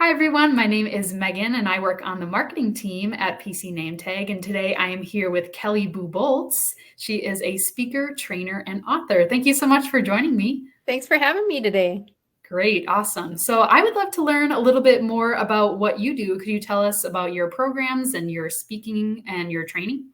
Hi, everyone. My name is Megan, and I work on the marketing team at PC NameTag. And today I am here with Kelly Bubolz. She is a speaker, trainer, and author. Thank you so much for joining me. Thanks for having me today. Great. Awesome. So I would love to learn a little bit more about what you do. Could you tell us about your programs and your speaking and your training?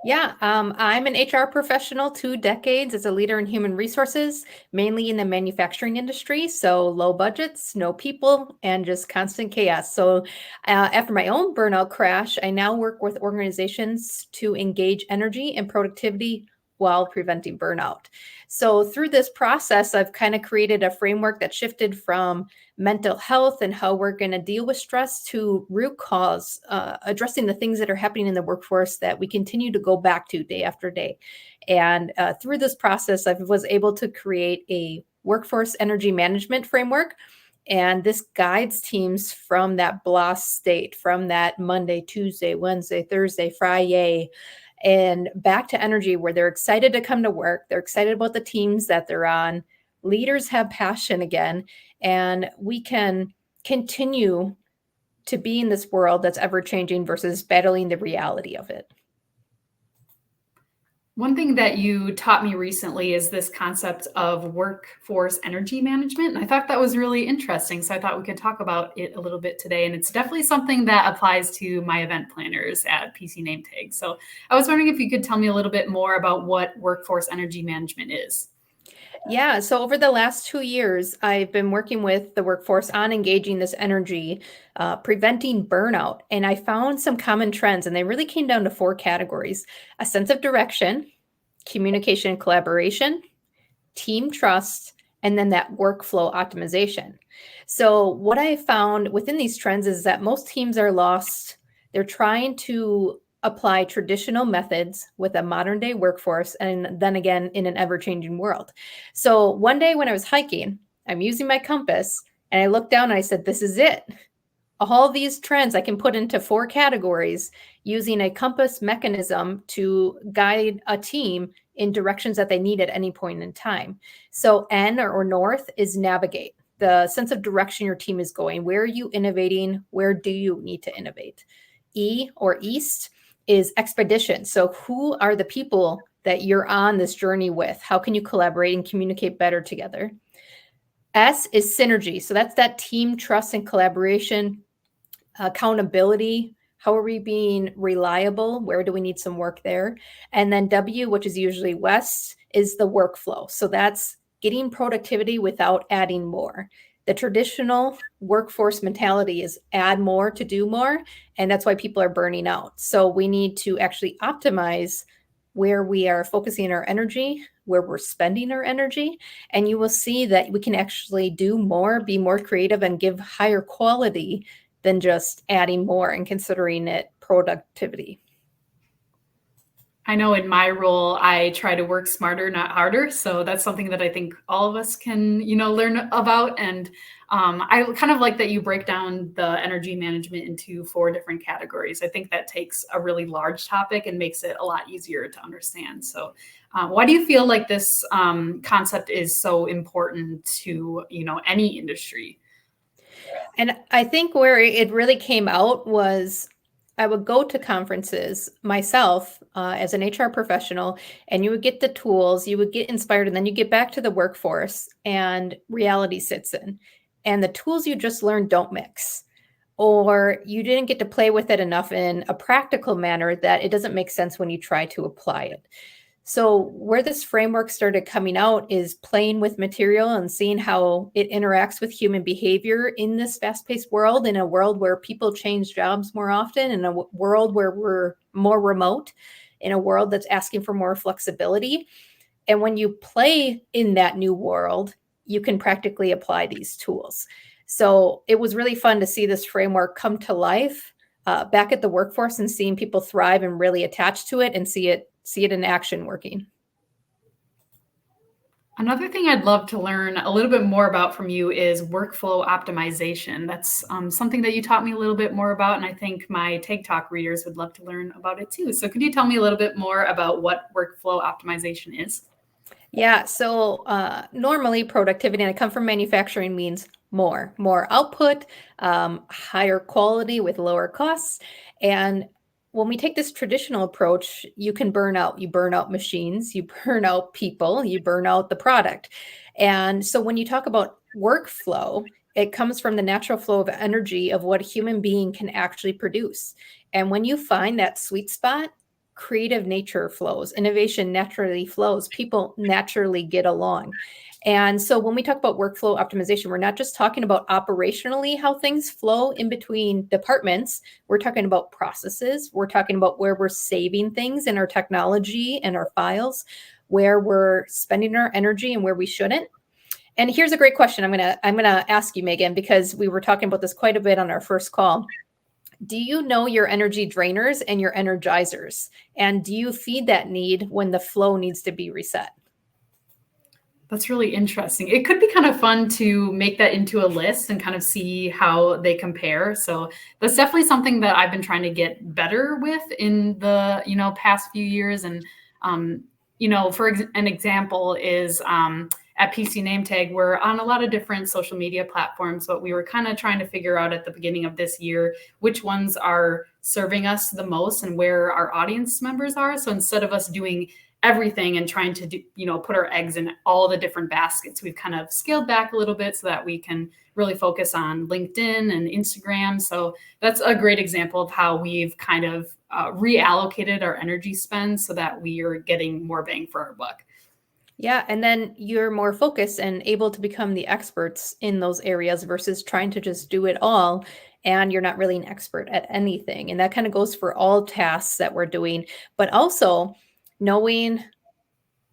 Yeah, I'm an HR professional, 2 decades as a leader in human resources, mainly in the manufacturing industry. So low budgets, no people, and just constant chaos. So after my own burnout crash, I now work with organizations to engage energy and productivity while preventing burnout. So through this process, I've kind of created a framework that shifted from mental health and how we're going to deal with stress to root cause, addressing the things that are happening in the workforce that we continue to go back to day after day. And through this process, I was able to create a workforce energy management framework. And this guides teams from that BLOS state, from that Monday, Tuesday, Wednesday, Thursday, Friday, and back to energy where they're excited to come to work. They're excited about the teams that they're on. Leaders have passion again, and we can continue to be in this world that's ever changing versus battling the reality of it. One thing that you taught me recently is this concept of workforce energy management. And I thought that was really interesting. So I thought we could talk about it a little bit today. And it's definitely something that applies to my event planners at PC NameTag. So I was wondering if you could tell me a little bit more about what workforce energy management is. Yeah, so over the last 2 years, I've been working with the workforce on engaging this energy, preventing burnout. And I found some common trends, and they really came down to 4 categories: a sense of direction, communication and collaboration, team trust, and then that workflow optimization. So, what I found within these trends is that most teams are lost. They're trying to apply traditional methods with a modern day workforce, and then again in an ever changing world. So, one day when I was hiking, I'm using my compass and I looked down and I said, "This is it. All these trends I can put into 4 categories using a compass mechanism to guide a team in directions that they need at any point in time." So N or north is navigate, the sense of direction your team is going. Where are you innovating? Where do you need to innovate? E or east is expedition. So who are the people that you're on this journey with? How can you collaborate and communicate better together? S is synergy. So that's that team trust and collaboration, accountability. How are we being reliable? Where do we need some work there? And then W, which is usually west, is the workflow. So that's getting productivity without adding more. The traditional workforce mentality is add more to do more. And that's why people are burning out. So we need to actually optimize where we are focusing our energy, where we're spending our energy. And you will see that we can actually do more, be more creative, and give higher quality than just adding more and considering it productivity. I know in my role, I try to work smarter, not harder. So that's something that I think all of us can, learn about. And I kind of like that you break down the energy management into 4 different categories. I think that takes a really large topic and makes it a lot easier to understand. So why do you feel like this concept is so important to, any industry? And I think where it really came out was I would go to conferences myself as an HR professional, and you would get the tools, you would get inspired, and then you get back to the workforce, and reality sits in. And the tools you just learned don't mix, or you didn't get to play with it enough in a practical manner that it doesn't make sense when you try to apply it. So, where this framework started coming out is playing with material and seeing how it interacts with human behavior in this fast paced world, in a world where people change jobs more often, in a world where we're more remote, in a world that's asking for more flexibility. And when you play in that new world, you can practically apply these tools. So, it was really fun to see this framework come to life back at the workforce and seeing people thrive and really attach to it and see it in action working. Another thing I'd love to learn a little bit more about from you is workflow optimization. That's something that you taught me a little bit more about, and I think my Tag Talk readers would love to learn about it too. So could you tell me a little bit more about what workflow optimization is? Yeah, so normally productivity, and I come from manufacturing, means more output, higher quality with lower costs. And when we take this traditional approach, you can burn out. You burn out machines, you burn out people, you burn out the product. And so when you talk about workflow, it comes from the natural flow of energy of what a human being can actually produce. And when you find that sweet spot, creative nature flows, innovation naturally flows, people naturally get along. And so when we talk about workflow optimization, we're not just talking about operationally how things flow in between departments. We're talking about processes. We're talking about where we're saving things in our technology and our files, where we're spending our energy and where we shouldn't. And here's a great question I'm gonna ask you, Megan, because we were talking about this quite a bit on our first call. Do you know your energy drainers and your energizers? And do you feed that need when the flow needs to be reset? That's really interesting. It could be kind of fun to make that into a list and kind of see how they compare. So that's definitely something that I've been trying to get better with in the, past few years. And, an example is at PC Name Tag, we're on a lot of different social media platforms, but we were kind of trying to figure out at the beginning of this year which ones are serving us the most and where our audience members are. So instead of us doing everything and trying to do, put our eggs in all the different baskets, we've kind of scaled back a little bit so that we can really focus on LinkedIn and Instagram. So that's a great example of how we've kind of reallocated our energy spend so that we are getting more bang for our buck. Yeah, and then you're more focused and able to become the experts in those areas versus trying to just do it all, and you're not really an expert at anything. And that kind of goes for all tasks that we're doing, but also knowing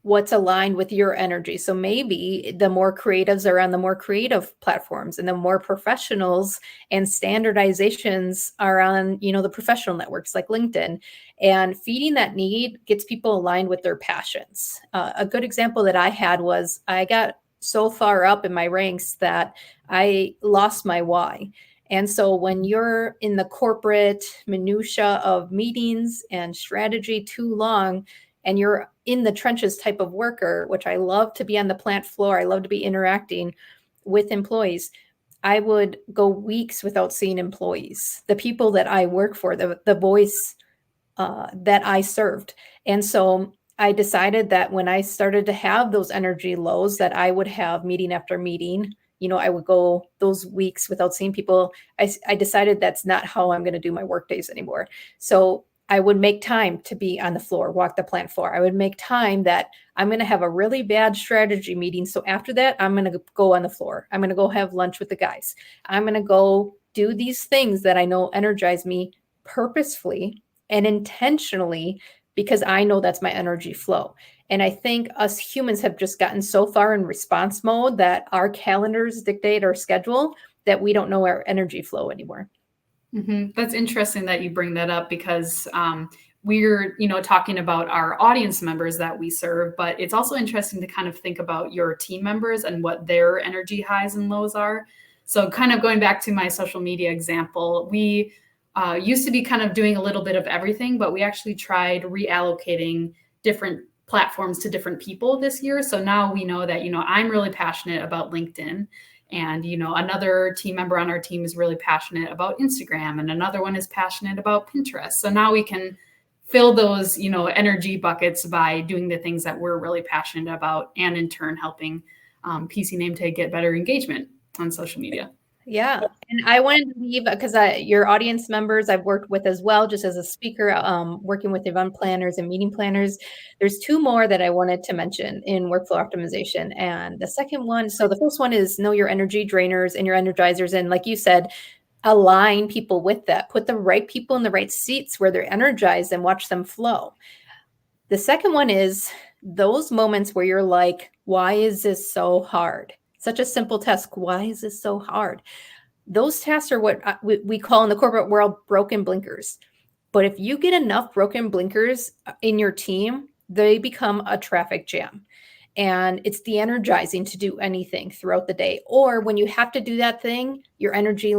what's aligned with your energy. So maybe the more creatives are on the more creative platforms, and the more professionals and standardizations are on, the professional networks like LinkedIn. And feeding that need gets people aligned with their passions. A good example that I had was I got so far up in my ranks that I lost my why. And so when you're in the corporate minutia of meetings and strategy too long, and you're in the trenches type of worker, which I love to be on the plant floor, I love to be interacting with employees, I would go weeks without seeing employees, the people that I work for, the voice that I served. And so I decided that when I started to have those energy lows, that I would have meeting after meeting. I would go those weeks without seeing people. I decided that's not how I'm going to do my work days anymore. So I would make time to be on the floor, walk the plant floor. I would make time that I'm going to have a really bad strategy meeting. So after that, I'm going to go on the floor. I'm going to go have lunch with the guys. I'm going to go do these things that I know energize me purposefully and intentionally, because I know that's my energy flow. And I think us humans have just gotten so far in response mode that our calendars dictate our schedule that we don't know our energy flow anymore. Mm-hmm. That's interesting that you bring that up because we're, talking about our audience members that we serve, but it's also interesting to kind of think about your team members and what their energy highs and lows are. So kind of going back to my social media example, we used to be kind of doing a little bit of everything, but we actually tried reallocating different platforms to different people this year. So now we know that, I'm really passionate about LinkedIn. And, another team member on our team is really passionate about Instagram, and another one is passionate about Pinterest. So now we can fill those, energy buckets by doing the things that we're really passionate about, and in turn helping PC Name Tag get better engagement on social media. Yeah. And I wanted to leave because your audience members I've worked with as well, just as a speaker, working with event planners and meeting planners. There's two more that I wanted to mention in workflow optimization. And the second one, so the first one is know your energy drainers and your energizers. And like you said, align people with that, put the right people in the right seats where they're energized and watch them flow. The second one is those moments where you're like, why is this so hard? Such a simple task. Why is this so hard? Those tasks are what we call in the corporate world broken blinkers. But if you get enough broken blinkers in your team, they become a traffic jam. And it's de-energizing to do anything throughout the day. Or when you have to do that thing, your energy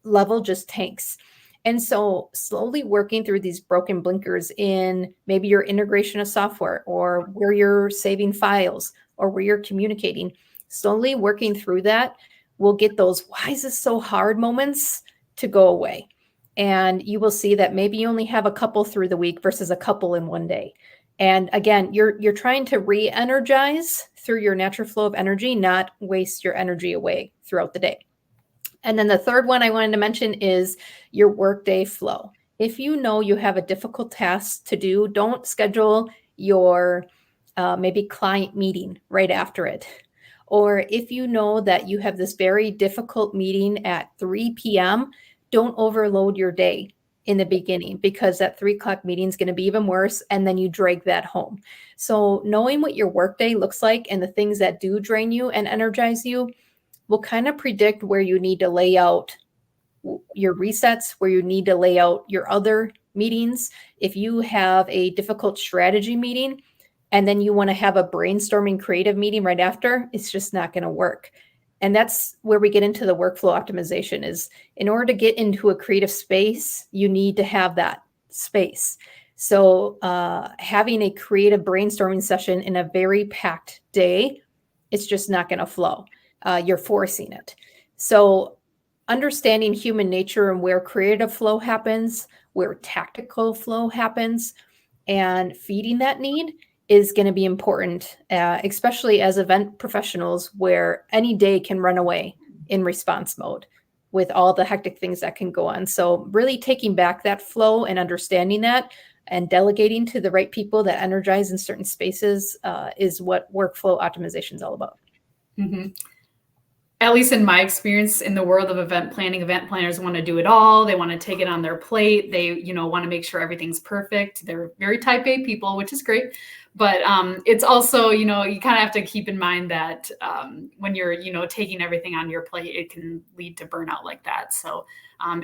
level just tanks. And so slowly working through these broken blinkers in maybe your integration of software, or where you're saving files, or where you're communicating, slowly working through that will get those, why is this so hard moments to go away. And you will see that maybe you only have a couple through the week versus a couple in one day. And again, you're trying to re-energize through your natural flow of energy, not waste your energy away throughout the day. And then the third one I wanted to mention is your workday flow. If you know you have a difficult task to do, don't schedule your maybe client meeting right after it. Or if you know that you have this very difficult meeting at 3 p.m., don't overload your day in the beginning, because that 3 o'clock meeting is going to be even worse. And then you drag that home. So knowing what your workday looks like and the things that do drain you and energize you will kind of predict where you need to lay out your resets, where you need to lay out your other meetings. If you have a difficult strategy meeting and then you want to have a brainstorming creative meeting right after, it's just not going to work. And that's where we get into the workflow optimization. Is in order to get into a creative space, you need to have that space. So having a creative brainstorming session in a very packed day, it's just not going to flow. You're forcing it. So understanding human nature and where creative flow happens, where tactical flow happens, and feeding that need is going to be important, especially as event professionals, where any day can run away in response mode with all the hectic things that can go on. So really taking back that flow and understanding that and delegating to the right people that energize in certain spaces is what workflow optimization is all about. Mm-hmm. At least in my experience in the world of event planning, event planners want to do it all. They want to take it on their plate. They, want to make sure everything's perfect. They're very type A people, which is great. But it's also, you kind of have to keep in mind that when you're, taking everything on your plate, it can lead to burnout like that. So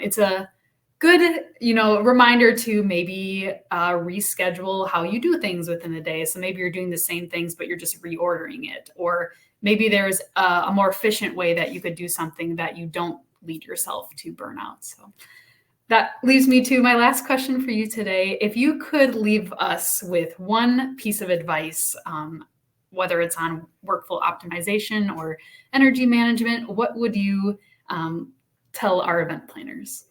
it's a good, reminder to maybe reschedule how you do things within the day. So maybe you're doing the same things, but you're just reordering it. Or maybe there's a more efficient way that you could do something that you don't lead yourself to burnout. So that leaves me to my last question for you today. If you could leave us with one piece of advice, whether it's on workflow optimization or energy management, what would you tell our event planners?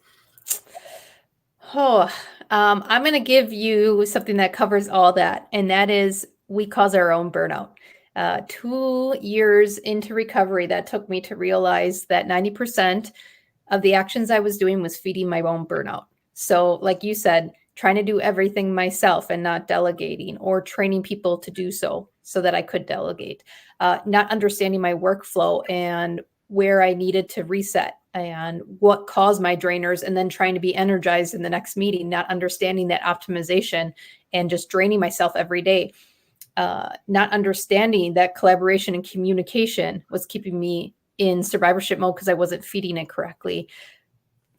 I'm going to give you something that covers all that, and that is we cause our own burnout. 2 years into recovery, that took me to realize that 90% of the actions I was doing was feeding my own burnout. So like you said, trying to do everything myself and not delegating, or training people to do so that I could delegate, not understanding my workflow and where I needed to reset and what caused my drainers, and then trying to be energized in the next meeting, not understanding that optimization and just draining myself every day. Not understanding that collaboration and communication was keeping me in survivorship mode because I wasn't feeding it correctly.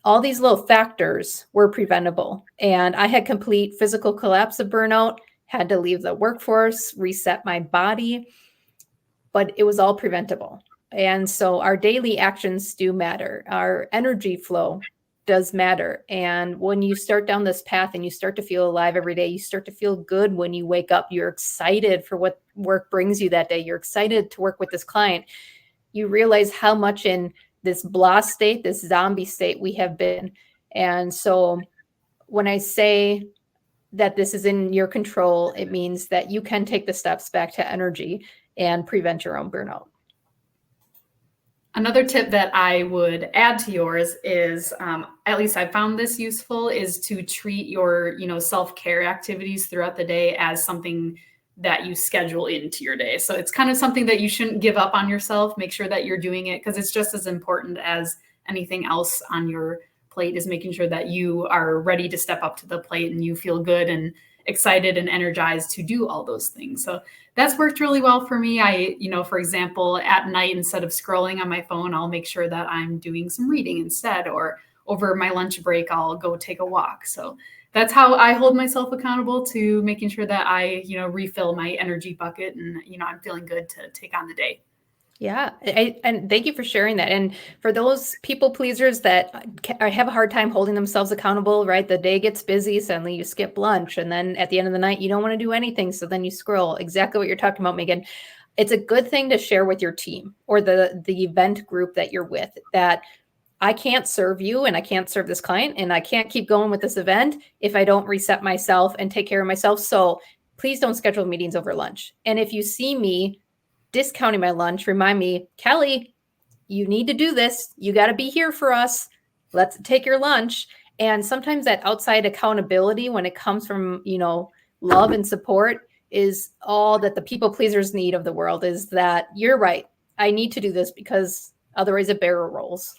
All these little factors were preventable. And I had complete physical collapse of burnout, had to leave the workforce, reset my body, but it was all preventable. And so our daily actions do matter. Our energy flow does matter. And when you start down this path and you start to feel alive every day, you start to feel good when you wake up. You're excited for what work brings you that day. You're excited to work with this client. You realize how much in this blah state, this zombie state we have been. And so when I say that this is in your control, it means that you can take the steps back to energy and prevent your own burnout. Another tip that I would add to yours is, at least I found this useful, is to treat your, self-care activities throughout the day as something that you schedule into your day. So it's kind of something that you shouldn't give up on yourself. Make sure that you're doing it, because it's just as important as anything else on your plate, is making sure that you are ready to step up to the plate and you feel good and excited and energized to do all those things. So that's worked really well for me. I, for example, at night, instead of scrolling on my phone, I'll make sure that I'm doing some reading instead, or over my lunch break, I'll go take a walk. So that's how I hold myself accountable to making sure that I, refill my energy bucket and, I'm feeling good to take on the day. Yeah. And thank you for sharing that. And for those people pleasers that have a hard time holding themselves accountable, right? The day gets busy, suddenly you skip lunch. And then at the end of the night, you don't want to do anything. So then you scroll. Exactly what you're talking about, Megan. it's a good thing to share with your team or the event group that you're with, that I can't serve you and I can't serve this client and I can't keep going with this event if I don't reset myself and take care of myself. So please don't schedule meetings over lunch. And if you see me discounting my lunch, remind me, Kelly, you need to do this. You got to be here for us. Let's take your lunch. And sometimes that outside accountability, when it comes from, love and support, is all that the people pleasers need of the world, is that you're right. I need to do this because otherwise a barrel rolls.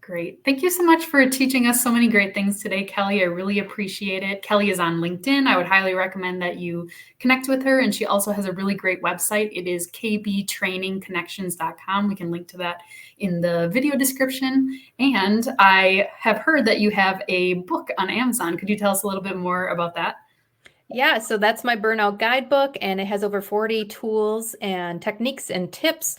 Great. Thank you so much for teaching us so many great things today, Kelly. I really appreciate it. Kelly is on LinkedIn. I would highly recommend that you connect with her. And she also has a really great website. It is kbtrainingconnections.com. We can link to that in the video description. And I have heard that you have a book on Amazon. Could you tell us a little bit more about that? Yeah, so that's my burnout guidebook, and it has over 40 tools and techniques and tips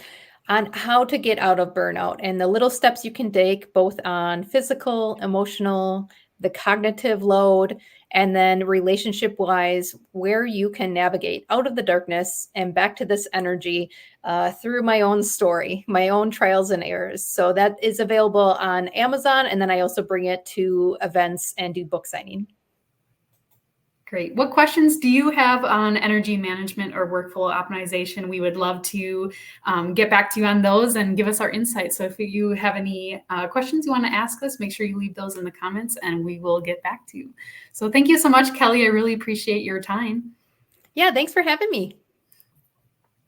on how to get out of burnout and the little steps you can take, both on physical, emotional, the cognitive load, and then relationship wise, where you can navigate out of the darkness and back to this energy through my own story, my own trials and errors. So that is available on Amazon. And then I also bring it to events and do book signing. Great. What questions do you have on energy management or workflow optimization? We would love to get back to you on those and give us our insights. So if you have any questions you want to ask us, make sure you leave those in the comments and we will get back to you. So thank you so much, Kelly. I really appreciate your time. Yeah, thanks for having me.